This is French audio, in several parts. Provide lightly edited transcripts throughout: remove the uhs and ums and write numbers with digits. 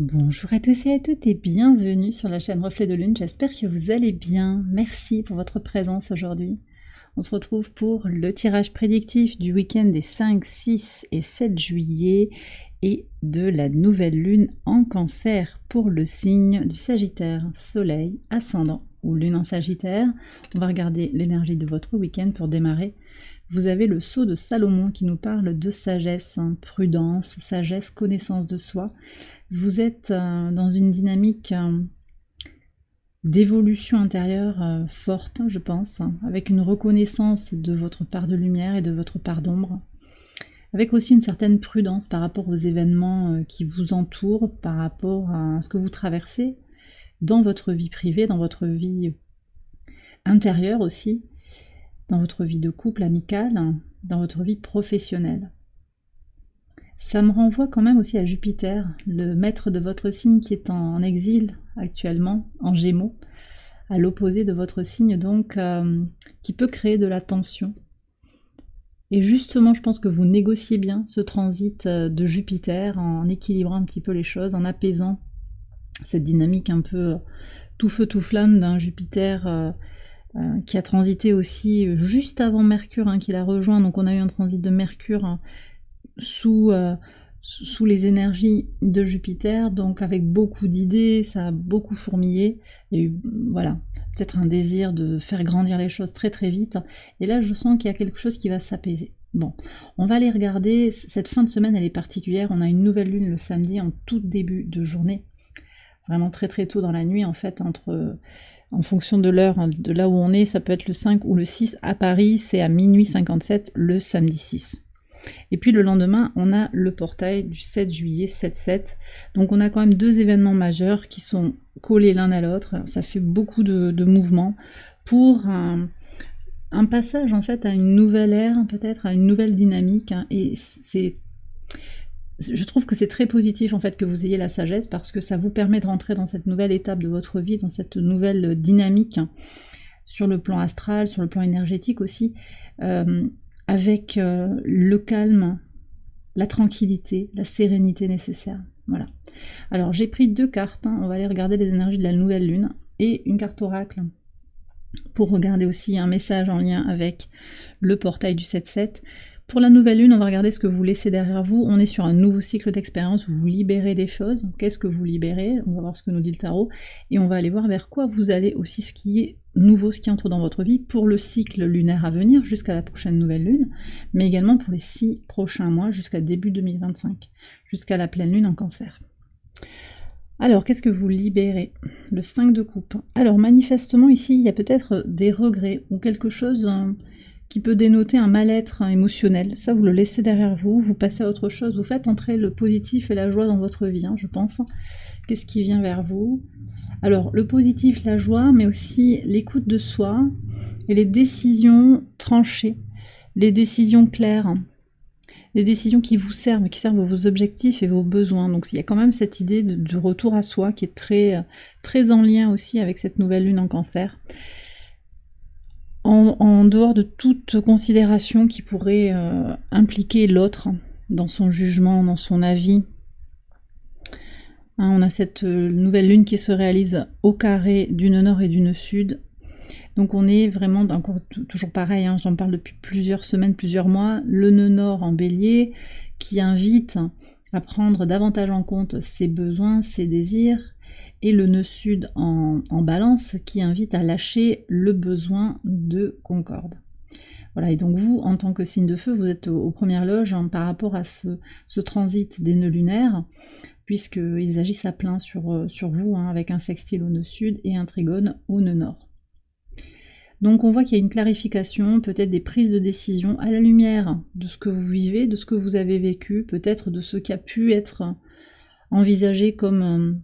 Bonjour à tous et à toutes et bienvenue sur la chaîne Reflet de Lune, j'espère que vous allez bien. Merci pour votre présence aujourd'hui. On se retrouve pour le tirage prédictif du week-end des 5, 6 et 7 juillet et de la nouvelle lune en Cancer pour le signe du Sagittaire, Soleil, Ascendant ou Lune en Sagittaire. On va regarder l'énergie de votre week-end pour démarrer. Vous avez le sceau de Salomon qui nous parle de sagesse, prudence, sagesse, connaissance de soi. Vous êtes dans une dynamique d'évolution intérieure forte, je pense, avec une reconnaissance de votre part de lumière et de votre part d'ombre, avec aussi une certaine prudence par rapport aux événements qui vous entourent, par rapport à ce que vous traversez dans votre vie privée, dans votre vie intérieure aussi, dans votre vie de couple, amicale, dans votre vie professionnelle. Ça me renvoie quand même aussi à Jupiter, le maître de votre signe qui est en exil actuellement, en Gémeaux, à l'opposé de votre signe, donc qui peut créer de la tension. Et justement, je pense que vous négociez bien ce transit de Jupiter en équilibrant un petit peu les choses, en apaisant cette dynamique un peu tout feu tout flamme d'un Jupiter qui a transité aussi juste avant Mercure qui l'a rejoint. Donc on a eu un transit de Mercure sous les énergies de Jupiter, donc avec beaucoup d'idées, ça a beaucoup fourmillé, il y a eu, voilà, peut-être un désir de faire grandir les choses très très vite, et là je sens qu'il y a quelque chose qui va s'apaiser. Bon, on va aller regarder, cette fin de semaine elle est particulière, on a une nouvelle lune le samedi en tout début de journée, vraiment très très tôt dans la nuit en fait, en fonction de l'heure, de là où on est, ça peut être le 5 ou le 6, à Paris c'est à minuit 57 le samedi 6. Et puis le lendemain, on a le portail du 7 juillet 7-7. Donc on a quand même deux événements majeurs qui sont collés l'un à l'autre. Ça fait beaucoup de mouvements pour un passage en fait à une nouvelle ère, peut-être à une nouvelle dynamique. Et je trouve que c'est très positif en fait que vous ayez la sagesse parce que ça vous permet de rentrer dans cette nouvelle étape de votre vie, dans cette nouvelle dynamique sur le plan astral, sur le plan énergétique aussi. Avec le calme, la tranquillité, la sérénité nécessaire. Voilà. Alors j'ai pris deux cartes, on va aller regarder les énergies de la nouvelle lune, et une carte oracle, pour regarder aussi un message en lien avec le portail du 7-7. Pour la nouvelle lune, on va regarder ce que vous laissez derrière vous. On est sur un nouveau cycle d'expérience, vous libérez des choses. Qu'est-ce que vous libérez? On va voir ce que nous dit le tarot. Et on va aller voir vers quoi vous allez aussi, ce qui est nouveau, ce qui entre dans votre vie pour le cycle lunaire à venir, jusqu'à la prochaine nouvelle lune, mais également pour les 6 prochains mois, jusqu'à début 2025, jusqu'à la pleine lune en Cancer. Alors, qu'est-ce que vous libérez? Le 5 de coupe. Alors, manifestement, ici, il y a peut-être des regrets ou quelque chose qui peut dénoter un mal-être émotionnel. Ça, vous le laissez derrière vous, vous passez à autre chose, vous faites entrer le positif et la joie dans votre vie, je pense. Qu'est-ce qui vient vers vous? Alors, le positif, la joie, mais aussi l'écoute de soi et les décisions tranchées, les décisions claires, les décisions qui vous servent, qui servent vos objectifs et vos besoins. Donc, il y a quand même cette idée du retour à soi qui est très, très en lien aussi avec cette nouvelle lune en Cancer. En dehors de toute considération qui pourrait impliquer l'autre dans son jugement, dans son avis. On a cette nouvelle lune qui se réalise au carré d'une nord et d'une sud. Donc on est vraiment, encore toujours pareil, j'en parle depuis plusieurs semaines, plusieurs mois, le nœud nord en bélier qui invite à prendre davantage en compte ses besoins, ses désirs, et le nœud sud en balance qui invite à lâcher le besoin de concorde. Voilà, et donc vous, en tant que signe de feu, vous êtes aux premières loges par rapport à ce transit des nœuds lunaires, puisqu'ils agissent à plein sur vous, avec un sextile au nœud sud et un trigone au nœud nord. Donc on voit qu'il y a une clarification, peut-être des prises de décision à la lumière de ce que vous vivez, de ce que vous avez vécu, peut-être de ce qui a pu être envisagé comme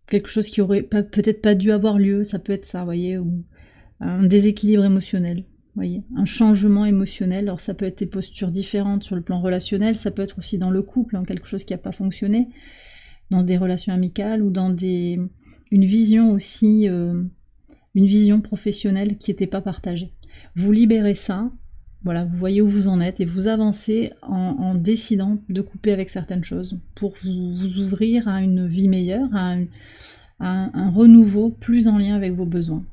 quelque chose qui aurait peut-être pas dû avoir lieu, ça peut être ça, vous voyez, ou un déséquilibre émotionnel, voyez, un changement émotionnel. Alors ça peut être des postures différentes sur le plan relationnel, ça peut être aussi dans le couple, quelque chose qui n'a pas fonctionné, dans des relations amicales ou dans une vision aussi, une vision professionnelle qui n'était pas partagée. Vous libérez ça, Voilà, vous voyez où vous en êtes et vous avancez en décidant de couper avec certaines choses pour vous ouvrir à une vie meilleure, à un renouveau plus en lien avec vos besoins.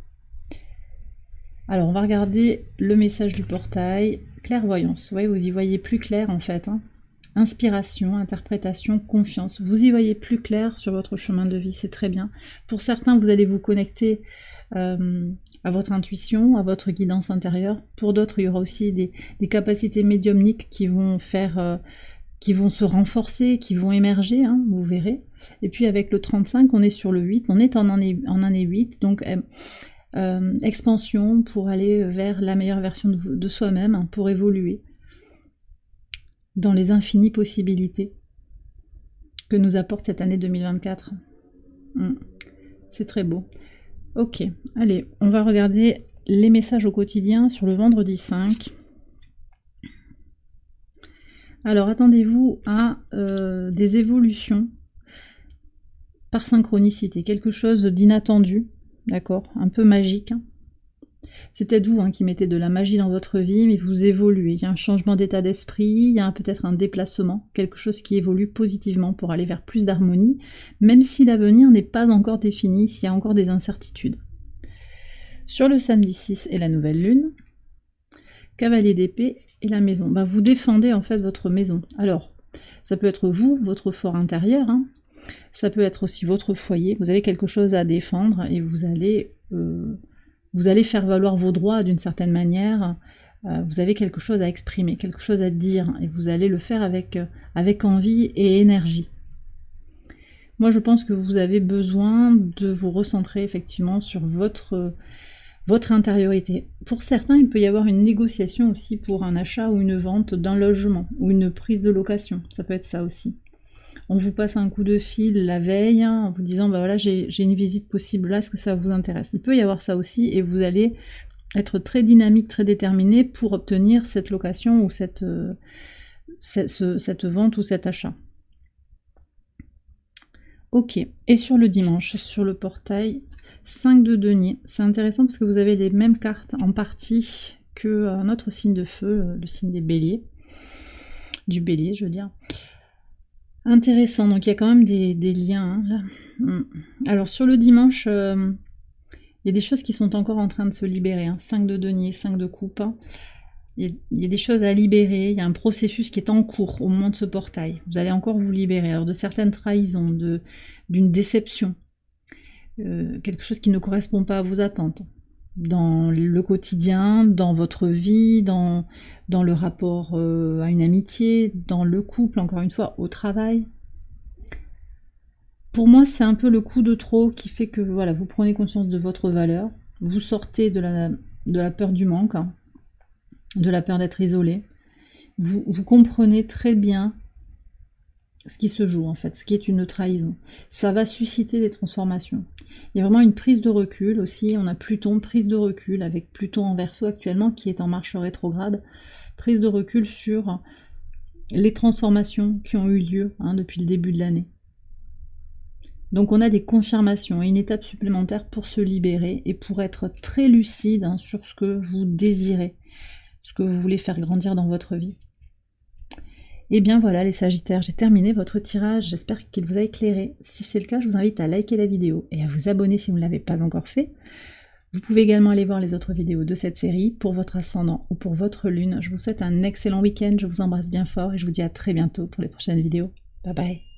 Alors, on va regarder le message du portail. Clairvoyance, vous voyez, vous y voyez plus clair en fait. Inspiration, interprétation, confiance. Vous y voyez plus clair sur votre chemin de vie, c'est très bien. Pour certains, vous allez vous connecter à votre intuition, à votre guidance intérieure. Pour d'autres, il y aura aussi des capacités médiumniques qui vont qui vont se renforcer, qui vont émerger, hein, vous verrez. Et puis avec le 35, on est sur le 8, on est en année 8, donc expansion pour aller vers la meilleure version de soi-même, hein, pour évoluer dans les infinies possibilités que nous apporte cette année 2024. C'est très beau. Ok, allez, on va regarder les messages au quotidien sur le vendredi 5. Alors, attendez-vous à des évolutions par synchronicité, quelque chose d'inattendu, d'accord, un peu magique. C'est peut-être vous qui mettez de la magie dans votre vie, mais vous évoluez. Il y a un changement d'état d'esprit, il y a peut-être un déplacement, quelque chose qui évolue positivement pour aller vers plus d'harmonie, même si l'avenir n'est pas encore défini, s'il y a encore des incertitudes. Sur le samedi 6 et la nouvelle lune, cavalier d'épée et la maison. Vous défendez en fait votre maison. Alors, ça peut être vous, votre fort intérieur, ça peut être aussi votre foyer. Vous avez quelque chose à défendre et vous allez faire valoir vos droits d'une certaine manière. Vous avez quelque chose à exprimer, quelque chose à dire, et vous allez le faire avec envie et énergie. Moi, je pense que vous avez besoin de vous recentrer effectivement sur votre intériorité. Pour certains, il peut y avoir une négociation aussi pour un achat ou une vente d'un logement, ou une prise de location. Ça peut être ça aussi. On vous passe un coup de fil la veille en vous disant voilà, j'ai une visite possible là, est-ce que ça vous intéresse? Il peut y avoir ça aussi et vous allez être très dynamique, très déterminé pour obtenir cette location ou cette vente ou cet achat. Ok, et sur le dimanche, sur le portail 5 de denier, c'est intéressant parce que vous avez les mêmes cartes en partie que notre signe de feu, le signe des béliers, du bélier je veux dire. Intéressant, donc il y a quand même des liens là. Alors sur le dimanche, il y a des choses qui sont encore en train de se libérer, 5 de denier, 5 de coupe. Il y a des choses à libérer, il y a un processus qui est en cours au moment de ce portail. Vous allez encore vous libérer alors de certaines trahisons, d'une déception, quelque chose qui ne correspond pas à vos attentes. Dans le quotidien, dans votre vie, dans le rapport à une amitié, dans le couple, encore une fois, au travail. Pour moi, c'est un peu le coup de trop qui fait que voilà, vous prenez conscience de votre valeur, vous sortez de la peur du manque, de la peur d'être isolé. Vous comprenez très bien ce qui se joue en fait, ce qui est une trahison. Ça va susciter des transformations. Il y a vraiment une prise de recul aussi, on a Pluton, prise de recul avec Pluton en Verseau actuellement qui est en marche rétrograde, prise de recul sur les transformations qui ont eu lieu depuis le début de l'année. Donc on a des confirmations et une étape supplémentaire pour se libérer et pour être très lucide sur ce que vous désirez, ce que vous voulez faire grandir dans votre vie. Et bien voilà les Sagittaires, j'ai terminé votre tirage, j'espère qu'il vous a éclairé. Si c'est le cas, je vous invite à liker la vidéo et à vous abonner si vous ne l'avez pas encore fait. Vous pouvez également aller voir les autres vidéos de cette série pour votre ascendant ou pour votre lune. Je vous souhaite un excellent week-end, je vous embrasse bien fort et je vous dis à très bientôt pour les prochaines vidéos. Bye bye.